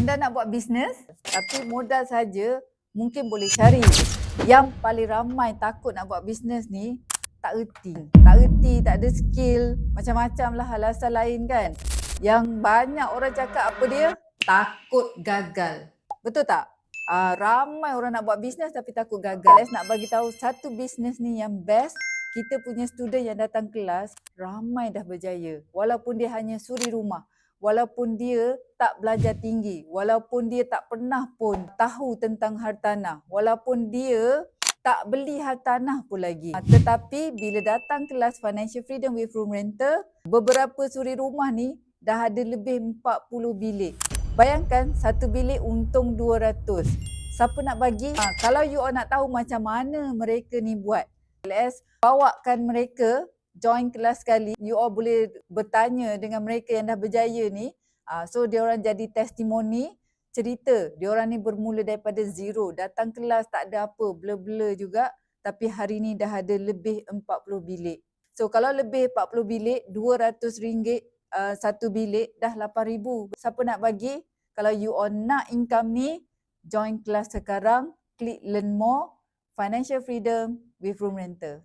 Anda nak buat bisnes, tapi modal saja mungkin boleh cari. Yang paling ramai takut nak buat bisnes ni, tak reti, tak ada skill, macam-macam lah alasan lain kan. Yang banyak orang cakap apa dia? Takut gagal. Betul tak? Ramai orang nak buat bisnes tapi takut gagal. Let's nak bagi tahu satu bisnes ni yang best. Kita punya student yang datang kelas ramai dah berjaya. Walaupun dia hanya suri rumah. Walaupun dia tak belajar tinggi, walaupun dia tak pernah pun tahu tentang hartanah, walaupun dia tak beli hartanah pun lagi. Tetapi bila datang kelas Financial Freedom with Room Rental, beberapa suri rumah ni dah ada lebih 40 bilik. Bayangkan satu bilik untung 200. Siapa nak bagi? Kalau you all nak tahu macam mana mereka ni buat, let's bawakan mereka join kelas sekali. You all boleh bertanya dengan mereka yang dah berjaya ni. So diorang jadi testimoni, cerita diorang ni bermula daripada zero, datang kelas tak ada apa, blur-blur juga, tapi hari ni dah ada lebih 40 bilik. So kalau lebih 40 bilik, RM200 satu bilik, dah RM8,000. Siapa nak bagi? Kalau you all nak income ni, join kelas sekarang, klik learn more, Financial Freedom with Room Rental.